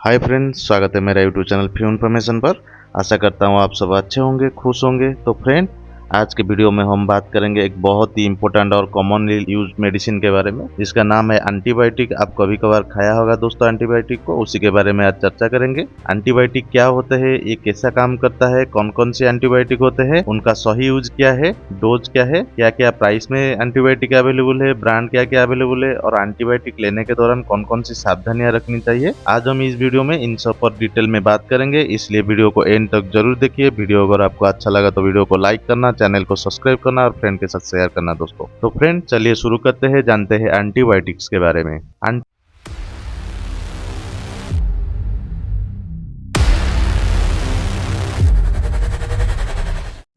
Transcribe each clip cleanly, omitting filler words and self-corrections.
Hi friends, स्वागत है मेरा यूट्यूब चैनल फ्यू इन्फॉर्मेशन पर। आशा करता हूँ आप सब अच्छे होंगे, खुश होंगे। तो फ्रेंड, आज के वीडियो में हम बात करेंगे एक बहुत ही इंपॉर्टेंट और कॉमनली यूज मेडिसिन के बारे में, जिसका नाम है एंटीबायोटिक। आप कभी कभार खाया होगा दोस्तों एंटीबायोटिक को, उसी के बारे में आज चर्चा करेंगे। एंटीबायोटिक क्या होते हैं, ये कैसा काम करता है, कौन कौन से एंटीबायोटिक होते हैं, उनका सही यूज क्या है, डोज क्या है, क्या क्या प्राइस में एंटीबायोटिक अवेलेबल है, ब्रांड क्या क्या अवेलेबल है, और एंटीबायोटिक लेने के दौरान कौन कौन सी सावधानियां रखनी चाहिए। आज हम इस वीडियो में इन सब पर डिटेल में बात करेंगे, इसलिए वीडियो को एंड तक जरूर देखिए। वीडियो अगर आपको अच्छा लगा तो वीडियो को लाइक करना, चैनल को सब्सक्राइब करना और फ्रेंड के साथ शेयर करना दोस्तों। तो फ्रेंड, चलिए शुरू करते हैं, जानते हैं एंटीबायोटिक्स के बारे में।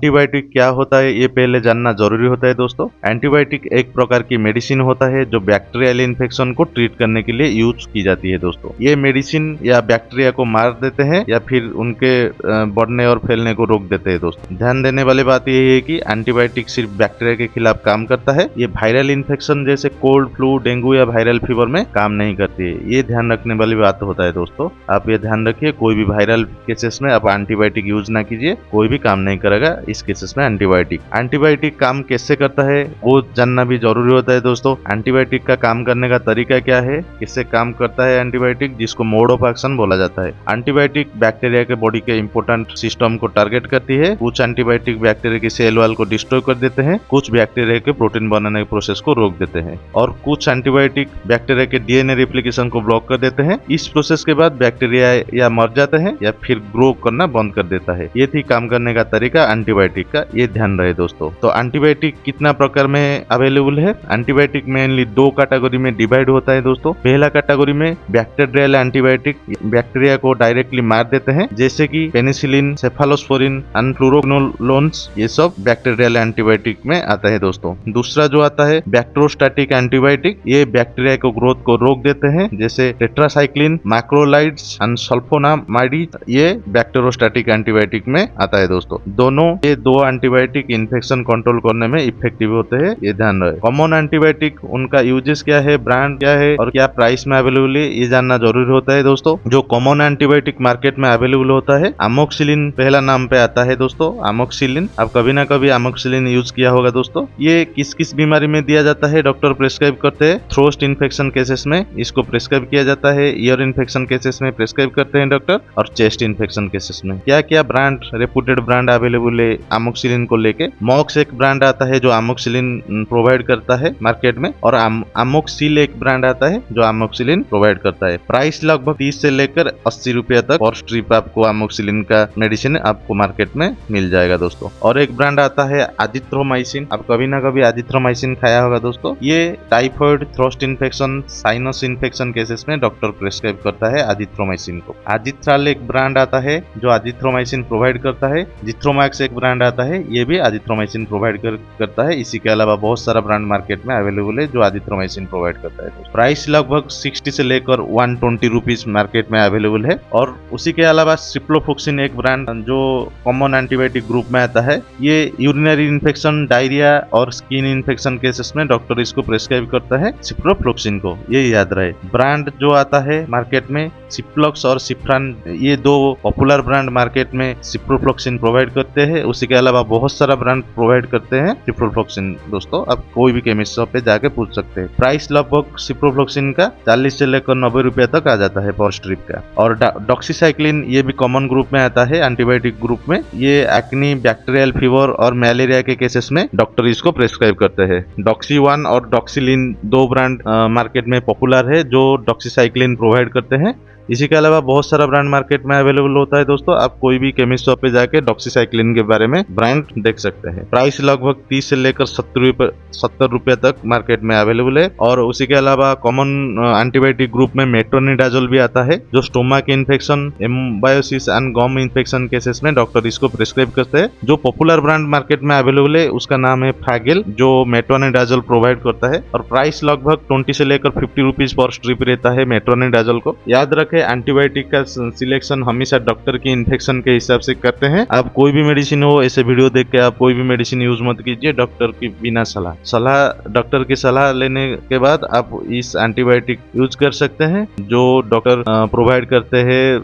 एंटीबायोटिक क्या होता है ये पहले जानना जरूरी होता है दोस्तों। एंटीबायोटिक एक प्रकार की मेडिसिन होता है जो बैक्टीरियल इन्फेक्शन को ट्रीट करने के लिए यूज की जाती है दोस्तों। ये मेडिसिन या बैक्टीरिया को मार देते हैं या फिर उनके बढ़ने और फैलने को रोक देते हैं दोस्तों। ध्यान देने वाली बात यह है कि एंटीबायोटिक सिर्फ बैक्टीरिया के खिलाफ काम करता है, ये वायरल इन्फेक्शन जैसे कोल्ड, फ्लू, डेंगू या वायरल फीवर में काम नहीं करती है। ये ध्यान रखने वाली बात होता है दोस्तों। आप ये ध्यान रखिए, कोई भी वायरल केसेस में आप एंटीबायोटिक यूज ना कीजिए, कोई भी काम नहीं करेगा इस केसेस में एंटीबायोटिक काम कैसे करता है वो जानना भी जरूरी होता है दोस्तों। एंटीबायोटिक का काम करने का तरीका क्या है, किससे काम करता है एंटीबायोटिक, जिसको मोड ऑफ एक्शन बोला जाता है। एंटीबायोटिक बैक्टीरिया के बॉडी के इंपोर्टेंट सिस्टम को टारगेट करती है। कुछ एंटीबायोटिक बैक्टीरिया की सेल वॉल को डिस्ट्रॉय कर देते हैं, कुछ बैक्टीरिया के प्रोटीन बनाने के प्रोसेस को रोक देते हैं, और कुछ एंटीबायोटिक बैक्टीरिया के डीएनए रेप्लिकेशन को ब्लॉक कर देते हैं। इस प्रोसेस के बाद बैक्टीरिया या मर जाते हैं या फिर ग्रो करना बंद कर देता है। ये थी काम करने का तरीका एंटीबायोटिक का, ये ध्यान रहे दोस्तों। तो एंटीबायोटिक कितना प्रकार में अवेलेबल है? एंटीबायोटिक मेनली दो कैटेगरी में डिवाइड होता है दोस्तों। पहला कैटेगरी में बैक्टीरियल एंटीबायोटिक, बैक्टीरिया को डायरेक्टली मार देते हैं, जैसे कि पेनिसिलिन, सेफालोस्पोरिन एंड फ्लोरोक्विनोलोन्स, ये सब बैक्टीरियल एंटीबायोटिक में आता है दोस्तों। दूसरा जो आता है बैक्टेरोस्टैटिक एंटीबायोटिक, ये बैक्टीरिया को ग्रोथ को रोक देते हैं, जैसे टेट्रासाइक्लिन, मैक्रोलाइड्स एंड सल्फोनामाइड, ये बैक्टेरोस्टैटिक एंटीबायोटिक में आता है दोस्तों। दोनों ये दो एंटीबायोटिक इन्फेक्शन कंट्रोल करने में इफेक्टिव होते हैं, ये ध्यान रहे। कॉमन एंटीबायोटिक, उनका यूजेस क्या है, ब्रांड क्या है और क्या प्राइस में अवेलेबल है, ये जानना जरूरी होता है दोस्तों। जो कॉमन एंटीबायोटिक मार्केट में अवेलेबल होता है, अमोक्सिलिन पहला नाम पे आता है दोस्तों। अमोक्सिलिन, आप कभी ना कभी अमोक्सिलिन यूज किया होगा दोस्तों। ये किस किस बीमारी में दिया जाता है, डॉक्टर प्रेस्क्राइब करते हैं। थ्रोट इन्फेक्शन केसेस में इसको प्रेस्क्राइब किया जाता है, ईयर इन्फेक्शन केसेस में प्रेस्क्राइब करते हैं डॉक्टर, और चेस्ट इन्फेक्शन केसेस में। क्या क्या ब्रांड, रेपुटेड ब्रांड अवेलेबल है अमोक्सिलिन को लेके? मॉक्स एक ब्रांड आता है जो अमोक्सिलिन प्रोवाइड करता है मार्केट में, और अमोक्सिल एक ब्रांड आता है जो अमोक्सिलिन प्रोवाइड करता है। प्राइस लगभग 30 से लेकर 80 रुपया तक पर स्ट्रिप आपको अमोक्सिलिन का मेडिसिन आपको मार्केट में मिल जाएगा दोस्तों। और एक ब्रांड आता है एजिथ्रोमाइसिन, आप कभी ना कभी एजिथ्रोमाइसिन खाया होगा दोस्तों। ये typhoid, throat infection, sinus infection cases में डॉक्टर प्रेस्क्राइब करता है एजिथ्रोमाइसिन को। एजिथ्राल एक ब्रांड आता है जो एजिथ्रोमाइसिन प्रोवाइड करता है। जिथ्रोमैक्स एक ब्रांड आता है, ये भी एजिथ्रोमाइसिन प्रोवाइड करता है। इसी के अलावा बहुत सारा ब्रांड मार्केट में अवेलेबल है जो एजिथ्रोमाइसिन प्रोवाइड करता है। प्राइस लगभग 60 से लेकर 120 रुपीज मार्केट में अवेलेबल है। और उसी के अलावा सिप्रोफ्लोक्सिन एक ब्रांड जो कॉमन एंटीबायोटिक ग्रुप में आता है, ये यूरिनरी इन्फेक्शन, डायरिया और स्किन इन्फेक्शन केसेस में डॉक्टर इसको प्रेस्क्राइब करता है, सिप्रोफ्लोक्सिन को, ये याद रहे। ब्रांड जो आता है मार्केट में सिप्लॉक्स और सिफ्रान, ये दो पॉपुलर ब्रांड मार्केट में सिप्रोफ्लोक्सिन प्रोवाइड करते हैं। उसी के अलावा बहुत सारा ब्रांड प्रोवाइड करते हैं सिप्रोफ्लोक्सिन दोस्तों। आप कोई भी केमिस्ट शॉप पे जाके पूछ सकते हैं। प्राइस लगभग सिप्रोफ्लोक्सिन का 40 से लेकर 90 रुपया तक आ जाता है पर स्ट्रिप का। और डॉक्सीसाइक्लिन, ये भी कॉमन ग्रुप में आता है, एंटीबायोटिक ग्रुप में। ये एक्नी, बैक्टीरियल फीवर और मलेरिया के केसेस में डॉक्टर इसको प्रेस्क्राइब करते हैं। डॉक्सी-1 और डॉक्सिलिन दो ब्रांड मार्केट में पॉपुलर है जो डॉक्सीसाइक्लिन प्रोवाइड करते हैं। इसी के अलावा बहुत सारा ब्रांड मार्केट में अवेलेबल होता है दोस्तों। आप कोई भी केमिस्ट शॉप पे जाके डॉक्सीसाइक्लिन के बारे में ब्रांड देख सकते हैं। प्राइस लगभग 30 से लेकर 70 रुपए तक मार्केट में अवेलेबल है। और उसी के अलावा कॉमन एंटीबायोटिक ग्रुप में मेट्रोनिडाजोल भी आता है जो stomach infection, amoebiasis and gum infection cases में डॉक्टर इसको प्रिस्क्राइब करते हैं। जो पॉपुलर ब्रांड मार्केट में अवेलेबल है उसका नाम है फैगेल, जो मेट्रोनिडाजोल प्रोवाइड करता है। और प्राइस लगभग 20 से लेकर 50 रुपीज पर स्ट्रिप रहता है मेट्रोनिडाजोल को। याद रखें, है एंटीबायोटिक का सिलेक्शन हमेशा डॉक्टर की इन्फेक्शन के हिसाब से करते हैं। आप कोई भी मेडिसिन हो, ऐसे वीडियो देख के आप कोई भी मेडिसिन यूज मत कीजिए डॉक्टर की बिना डॉक्टर की सलाह लेने के बाद आप इस एंटीबायोटिक यूज कर सकते हैं जो डॉक्टर प्रोवाइड करते हैं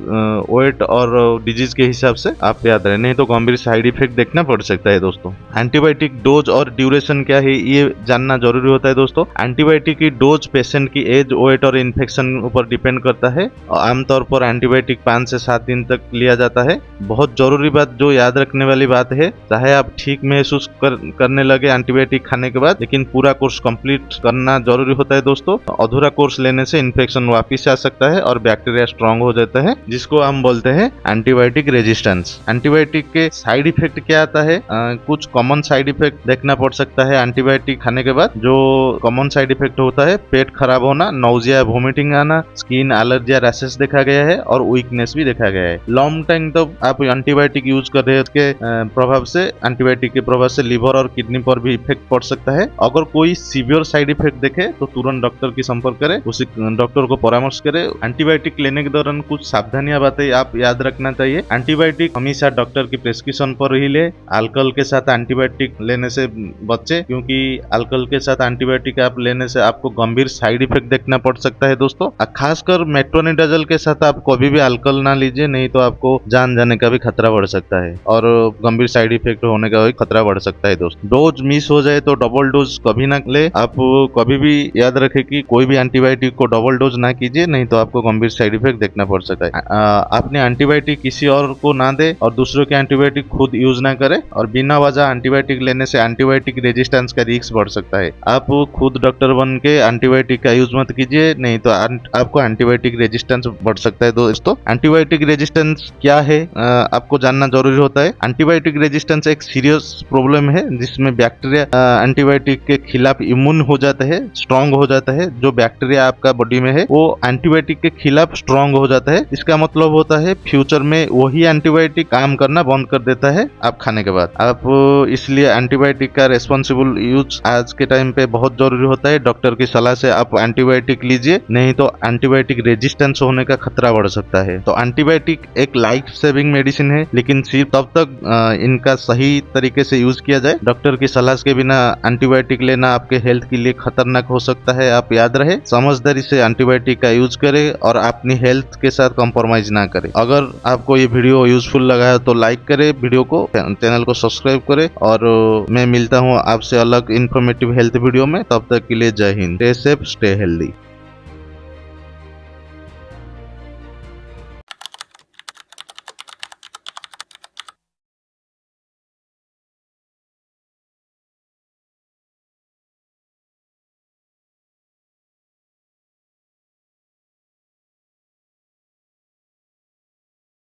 वेट और डिजीज के हिसाब से। आप याद रहे, नहीं तो गंभीर साइड इफेक्ट देखना पड़ सकता है दोस्तों। एंटीबायोटिक डोज और ड्यूरेशन क्या है ये जानना जरूरी होता है दोस्तों। एंटीबायोटिक की डोज पेशेंट की एज, वेट और इन्फेक्शन ऊपर डिपेंड करता है। आमतौर पर एंटीबायोटिक 5 से 7 दिन तक लिया जाता है। बहुत जरूरी बात जो याद रखने वाली बात है, चाहे आप ठीक महसूस करने लगे एंटीबायोटिक खाने के बाद, लेकिन पूरा कोर्स कंप्लीट करना जरूरी होता है दोस्तों। अधूरा कोर्स लेने से इन्फेक्शन वापिस आ सकता है और बैक्टीरिया स्ट्रांग हो जाता है, जिसको हम बोलते हैं एंटीबायोटिक रेजिस्टेंस। एंटीबायोटिक के साइड इफेक्ट क्या आता है? कुछ कॉमन साइड इफेक्ट देखना पड़ सकता है एंटीबायोटिक खाने के बाद। जो कॉमन साइड इफेक्ट होता है, पेट खराब होना, नौजिया, वोमिटिंग आना, स्किन एलर्जी, रैशेस देखा गया है और वीकनेस भी देखा गया है। लॉन्ग टाइम तो आप एंटीबायोटिक यूज कर रहे के प्रभाव से, एंटीबायोटिक के प्रभाव से लिवर और किडनी पर भी इफेक्ट पड़ सकता है। अगर कोई सीवियर साइड इफेक्ट देखे तो तुरंत डॉक्टर की संपर्क करें, उसी डॉक्टर को परामर्श करें। एंटीबायोटिक लेने के दौरान कुछ सावधानियां बातें आप याद रखना चाहिए। एंटीबायोटिक हमेशा डॉक्टर की प्रेस्क्रिप्शन पर ही ले। अल्कोहल के साथ एंटीबायोटिक लेने से बचे, क्योंकि अल्कोहल के साथ एंटीबायोटिक आप लेने से आपको गंभीर साइड इफेक्ट देखना पड़ सकता है दोस्तों। खासकर मेट्रोनिडाजोल के साथ आप कभी भी अल्कोहल ना लीजिए, नहीं तो आपको जान जाने का भी खतरा बढ़ सकता है और गंभीर साइड इफेक्ट होने का भी खतरा बढ़ सकता है दोस्तों। डोज मिस हो जाए तो डबल डोज कभी ना ले। आप कभी भी याद रखें कि कोई भी एंटीबायोटिक को डबल डोज ना कीजिए, नहीं तो आपको गंभीर साइड इफेक्ट देखना पड़ सकता है। आपने एंटीबायोटिक किसी और को ना दे और दूसरों के एंटीबायोटिक खुद यूज ना करे, और बिना वजह एंटीबायोटिक लेने से एंटीबायोटिक रेजिस्टेंस का रिस्क बढ़ सकता है। आप खुद डॉक्टर बन के एंटीबायोटिक का यूज मत कीजिए, नहीं तो आपको एंटीबायोटिक रेजिस्टेंस बढ़ सकता है दोस्तों। एंटीबायोटिक रेजिस्टेंस क्या है आपको जानना जरूरी होता है। एंटीबायोटिक रेजिस्टेंस एक सीरियस प्रॉब्लम है जिसमें बैक्टीरिया एंटीबायोटिक के खिलाफ इम्यून हो जाता है, स्ट्रांग हो जाता है। जो बैक्टीरिया आपका बॉडी में है वो एंटीबायोटिक के खिलाफ स्ट्रांग हो जाता है। इसका मतलब होता है फ्यूचर में वही एंटीबायोटिक काम करना बंद कर देता है आप खाने के बाद। आप इसलिए एंटीबायोटिक का रेस्पॉन्सिबल यूज आज के टाइम पे बहुत जरूरी होता है। डॉक्टर की सलाह से आप एंटीबायोटिक लीजिए, नहीं तो एंटीबायोटिक रेजिस्टेंस होने का खतरा बढ़ सकता है। तो एंटीबायोटिक एक लाइफ सेविंग मेडिसिन है, लेकिन सिर्फ तब तक इनका सही तरीके से यूज किया जाए। डॉक्टर की सलाह के बिना एंटीबायोटिक लेना आपके हेल्थ के लिए खतरनाक हो सकता है। आप याद रहे, समझदारी से एंटीबायोटिक का यूज करें और अपनी हेल्थ के साथ कॉम्प्रोमाइज ना करें। अगर आपको ये वीडियो यूजफुल लगा है तो लाइक करें वीडियो को, चैनल को सब्सक्राइब करें, और मैं मिलता हूँ आपसे अलग इन्फॉर्मेटिव हेल्थ वीडियो में। तब तक के लिए जय Hind, stay safe, stay healthy.